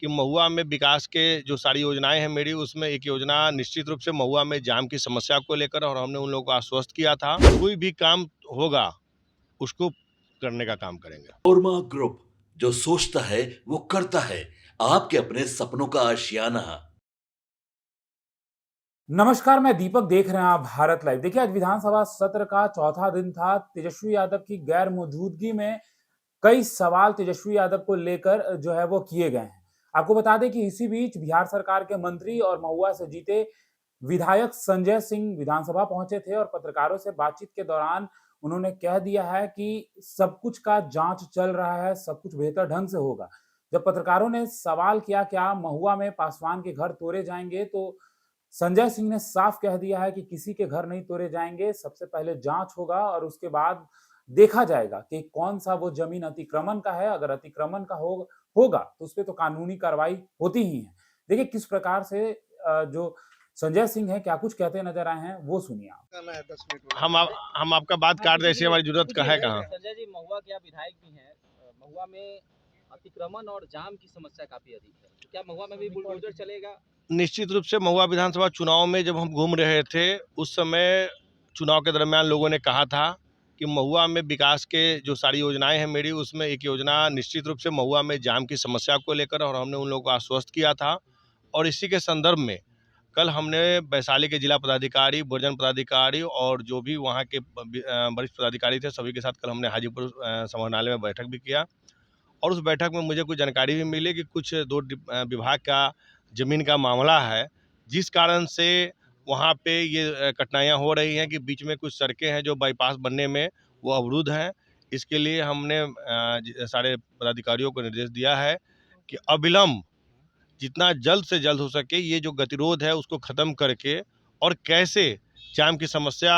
कि महुआ में विकास के जो सारी योजनाएं हैं मेरी, उसमें एक योजना निश्चित रूप से महुआ में जाम की समस्या को लेकर, और हमने उन लोगों को आश्वस्त किया था कोई भी काम होगा उसको करने का काम करेंगे। ओरमा ग्रुप, जो सोचता है वो करता है। आपके अपने सपनों का आशियाना। नमस्कार, मैं दीपक, देख रहे हैं आप भारत लाइव। देखिए, आज विधानसभा सत्र का चौथा दिन था। तेजस्वी यादव की गैर मौजूदगी में कई सवाल तेजस्वी यादव को लेकर जो है वो किए गए हैं। आपको बता दें कि इसी बीच बिहार सरकार के मंत्री और महुआ से जीते विधायक संजय सिंह विधानसभा पहुंचे थे और पत्रकारों से बातचीत के दौरान उन्होंने कह दिया है कि सब कुछ का जांच चल रहा है, सब कुछ बेहतर ढंग से होगा। जब पत्रकारों ने सवाल किया क्या महुआ में पासवान के घर तोड़े जाएंगे, तो संजय सिंह ने साफ कह दिया है कि किसी के घर नहीं तोड़े जाएंगे। सबसे पहले जांच होगा और उसके बाद देखा जाएगा कि कौन सा वो जमीन अतिक्रमण का है। अगर अतिक्रमण का होगा तो उस पर तो कानूनी कार्रवाई होती ही है। देखिए किस प्रकार से जो संजय सिंह है क्या कुछ कहते नजर आए हैं, वो सुनिए आप। हम आपका बात काट दे, ऐसी हमारी जरूरत का है कहाँ। संजय जी, महुआ के आप विधायक भी हैं। महुआ में अतिक्रमण और जाम की समस्या काफी अधिक है, तो क्या महुआ में भी बुलडोजर चलेगा? निश्चित रूप से महुआ विधानसभा चुनाव में जब हम घूम रहे थे, उस समय चुनाव के दरमियान लोगों ने कहा था कि महुआ में विकास के जो सारी योजनाएं हैं मेरी, उसमें एक योजना निश्चित रूप से महुआ में जाम की समस्या को लेकर, और हमने उन लोगों को आश्वस्त किया था। और इसी के संदर्भ में कल हमने वैशाली के जिला पदाधिकारी, भोजन पदाधिकारी और जो भी वहाँ के वरिष्ठ पदाधिकारी थे, सभी के साथ कल हमने हाजीपुर समाहरणालय में बैठक भी किया। और उस बैठक में मुझे कुछ जानकारी भी मिली कि कुछ दो विभाग का ज़मीन का मामला है, जिस कारण से वहाँ पे ये कठिनाइयाँ हो रही हैं कि बीच में कुछ सड़कें हैं जो बाईपास बनने में वो अवरुद्ध हैं। इसके लिए हमने सारे पदाधिकारियों को निर्देश दिया है कि अविलंब जितना जल्द से जल्द हो सके ये जो गतिरोध है उसको ख़त्म करके, और कैसे जाम की समस्या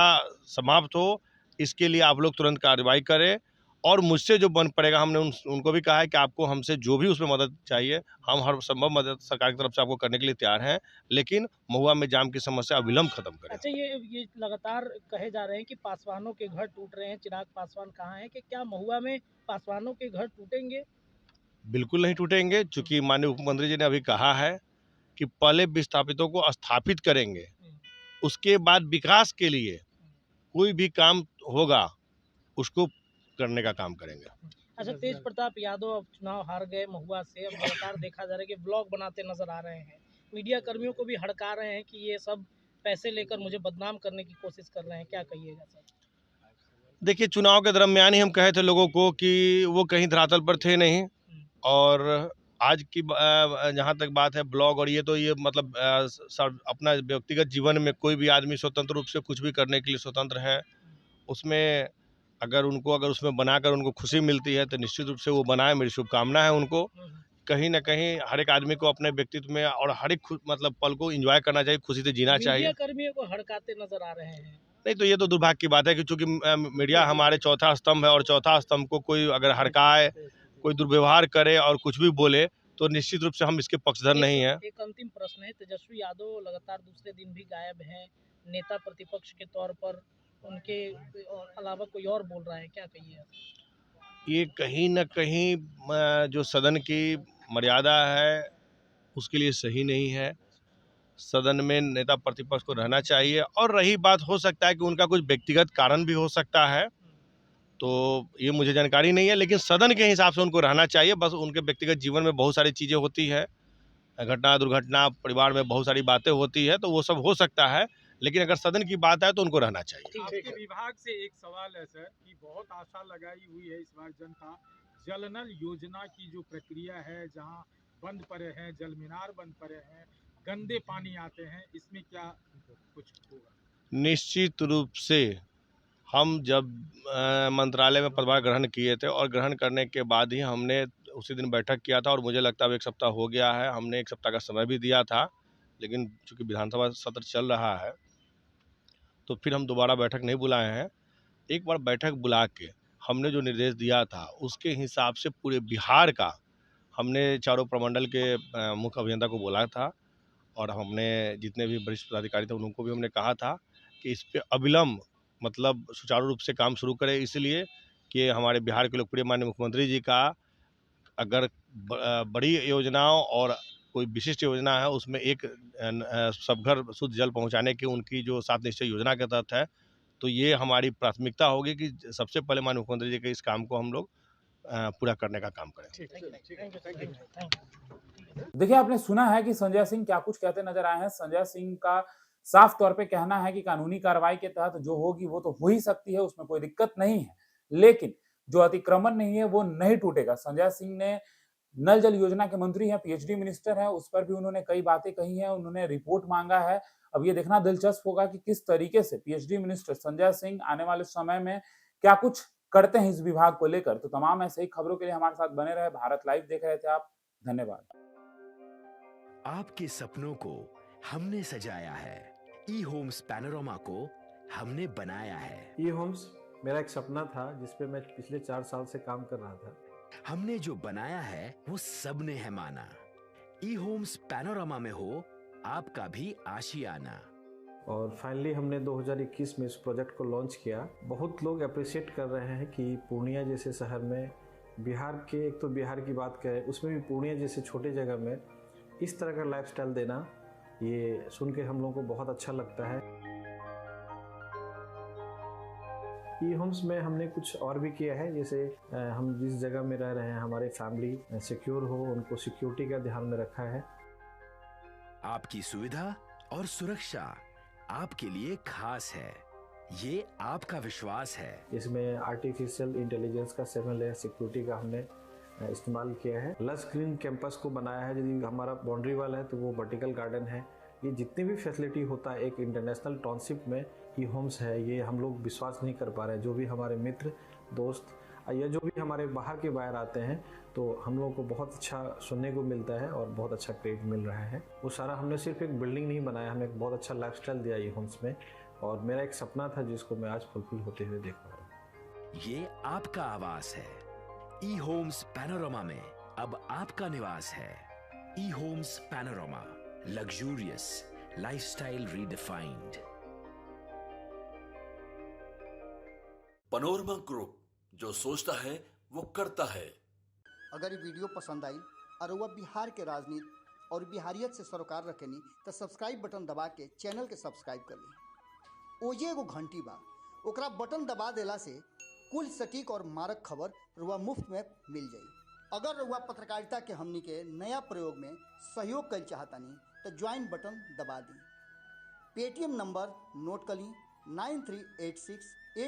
समाप्त हो, इसके लिए आप लोग तुरंत कार्रवाई करें। और मुझसे जो बन पड़ेगा, हमने उनको भी कहा है कि आपको हमसे जो भी उसमें मदद चाहिए, हम हर संभव मदद सरकार की तरफ से आपको करने के लिए तैयार हैं, लेकिन महुआ में जाम की समस्या अविलंब खत्म करें। अच्छा, ये लगातार कहे जा रहे हैं कि पासवानों के घर टूट रहे हैं। चिराग पासवान कहाँ हैं? कि क्या महुआ में पासवानों के घर टूटेंगे? बिल्कुल नहीं टूटेंगे, चूंकि माननीय मुख्यमंत्री जी ने अभी कहा है कि पहले विस्थापितों को स्थापित करेंगे, उसके बाद विकास के लिए कोई भी काम होगा उसको करने का काम करेंगे। अच्छा, तेज प्रताप यादव अब चुनाव हार गए महुआ से। अब लगातार देखा जा रहा है कि ब्लॉग बनाते नजर आ रहे हैं, मीडिया कर्मियों को भी हड़का रहे हैं कि ये सब पैसे लेकर मुझे बदनाम करने की कोशिश कर रहे हैं। क्या कहिएगा सर? देखिए, चुनाव के दरमियान ही हम कहे थे लोगों को कि वो कहीं धरातल पर थे नहीं। और आज की जहाँ तक बात है ब्लॉग और ये मतलब अपना व्यक्तिगत जीवन में कोई भी आदमी स्वतंत्र रूप से कुछ भी करने के लिए स्वतंत्र है। उसमें अगर उसमें बनाकर उनको खुशी मिलती है तो निश्चित रूप से वो बनाए। मेरी शुभकामना है उनको। कहीं ना कहीं हर एक आदमी को अपने व्यक्तित्व में और हर एक मतलब पल को एंजॉय करना चाहिए, खुशी से जीना चाहिए। मीडिया कर्मियों को हड़काते नजर आ रहे हैं। नहीं तो ये तो दुर्भाग्य की बात है कि चूंकि मीडिया हमारे चौथा स्तंभ है, और चौथा स्तंभ को कोई अगर हड़काए, कोई दुर्व्यवहार करे और कुछ भी बोले, तो निश्चित रूप से हम इसके पक्षधर नहीं है। एक अंतिम प्रश्न है, तेजस्वी यादव लगातार दूसरे दिन भी गायब हैं नेता प्रतिपक्ष के तौर पर। उनके अलावा कोई और बोल रहा है, क्या कहिए? ये कहीं न कहीं जो सदन की मर्यादा है उसके लिए सही नहीं है। सदन में नेता प्रतिपक्ष को रहना चाहिए। और रही बात, हो सकता है कि उनका कुछ व्यक्तिगत कारण भी हो सकता है, तो ये मुझे जानकारी नहीं है, लेकिन सदन के हिसाब से उनको रहना चाहिए। बस उनके व्यक्तिगत जीवन में बहुत सारी चीज़ें होती है, घटना दुर्घटना, परिवार में बहुत सारी बातें होती है, तो वो सब हो सकता है, लेकिन अगर सदन की बात है तो उनको रहना चाहिए। आपके विभाग से एक सवाल है सर कि बहुत आशा लगाई हुई है इस बार जनता, जल नल योजना की जो प्रक्रिया है, जहां बंद पड़े हैं, जल मीनार बंद पड़े हैं, गंदे पानी आते हैं, इसमें क्या कुछ होगा? निश्चित रूप से हम जब मंत्रालय में पदभार ग्रहण किए थे, और ग्रहण करने के बाद ही हमने उसी दिन बैठक किया था, और मुझे लगता है अब 1 सप्ताह हो गया है। हमने 1 सप्ताह का समय भी दिया था, लेकिन चूंकि विधानसभा सत्र चल रहा है तो फिर हम दोबारा बैठक नहीं बुलाए हैं। एक बार बैठक बुला के हमने जो निर्देश दिया था उसके हिसाब से पूरे बिहार का हमने चारों प्रमंडल के मुख्य अभियंता को बोला था, और हमने जितने भी वरिष्ठ पदाधिकारी थे उनको भी हमने कहा था कि इस पे अविलंब मतलब सुचारू रूप से काम शुरू करें, इसलिए कि हमारे बिहार के लोकप्रिय माननीय मुख्यमंत्री जी का अगर बड़ी योजनाओं और कोई विशिष्ट योजना है उसमें एक सब घर शुद्ध जल पहुंचाने की उनकी जो 7 निश्चय योजना के तहत है, तो ये हमारी प्राथमिकता होगी कि सबसे पहले माननीय मुख्यमंत्री जी के इस काम को हम लोग पूरा करने का काम करें। Thank you. देखिए, आपने सुना है कि संजय सिंह क्या कुछ कहते नजर आए हैं। संजय सिंह का साफ तौर पे कहना है कि कानूनी कार्रवाई के तहत जो होगी वो तो हो ही सकती है, उसमें कोई दिक्कत नहीं है, लेकिन जो अतिक्रमण नहीं है वो नहीं टूटेगा। संजय सिंह ने नल जल योजना के मंत्री हैं, पीएचडी मिनिस्टर हैं, उस पर भी उन्होंने कई बातें कही हैं, उन्होंने रिपोर्ट मांगा है। अब ये देखना दिलचस्प होगा कि किस तरीके से पीएचडी मिनिस्टर संजय सिंह आने वाले समय में क्या कुछ करते हैं इस विभाग को लेकर। तो तमाम ऐसे ही खबरों के लिए हमारे साथ बने रहे। भारत लाइव देख रहे थे आप। धन्यवाद। आपके सपनों को हमने सजाया है, ई होम्स पैनोरमा को हमने बनाया है। ई होम्स मेरा एक सपना था जिस पे मैं पिछले 4 साल से काम कर रहा था। हमने जो बनाया है वो सबने है माना। ई होम्स पैनोरमा में हो आपका भी आशियाना। और फाइनली हमने 2021 में इस प्रोजेक्ट को लॉन्च किया। बहुत लोग अप्रिशिएट कर रहे हैं कि पूर्णिया जैसे शहर में, बिहार के, एक तो बिहार की बात करें उसमें भी पूर्णिया जैसे छोटे जगह में इस तरह का लाइफस्टाइल देना, ये सुन के हम लोगों को बहुत अच्छा लगता है। ई होम्स में हमने कुछ और भी किया है, जैसे हम जिस जगह में रह रहे हैं हमारे फैमिली सिक्योर हो, उनको सिक्योरिटी का ध्यान में रखा है। आपकी सुविधा और सुरक्षा आपके लिए खास है, ये आपका विश्वास है। इसमें आर्टिफिशियल इंटेलिजेंस का 7 लेयर सिक्योरिटी का हमने इस्तेमाल किया है। लस ग्रीन कैंपस को बनाया है। यदि हमारा बाउंड्री वाल है तो वो वर्टिकल गार्डन है। ये जितनी भी फैसिलिटी होता है एक इंटरनेशनल टाउनशिप में ई होम्स है, ये हम लोग विश्वास नहीं कर पा रहे हैं। जो भी हमारे मित्र दोस्त या जो भी हमारे बाहर के बाहर आते हैं तो हम लोगों को बहुत अच्छा सुनने को मिलता है और बहुत अच्छा क्रेडिट मिल रहा है। वो सारा हमने सिर्फ एक बिल्डिंग नहीं बनाया, हमने एक बहुत अच्छा लाइफस्टाइल दिया ई होम्स में, और मेरा एक सपना था जिसको मैं आज फुलफिल होते हुए देख पा रहा हूँ। ये आपका आवास है। ई होम्स पैनोरमा में अब आपका निवास है। E Homes Panorama, luxurious lifestyle redefined. Panorama Group, जो सोचता है वो करता है। अगर ये वीडियो पसंद आई और वह बिहार के राजनीति और बिहारियत से सरोकार रखेनी तो सब्सक्राइब बटन दबा के चैनल के सब्सक्राइब कर ली। ओजे एगो घंटी बा, ओकरा बटन दबा देला से कुल सटीक और मारक खबर रुआ मुफ्त में मिल जाई। अगर रुआ पत्रकारिता के हमनी के नया प्रयोग में सहयोग कर चाहतानी तो ज्वाइन बटन दबा दी। पेटीएम नंबर नोट कर ली 9386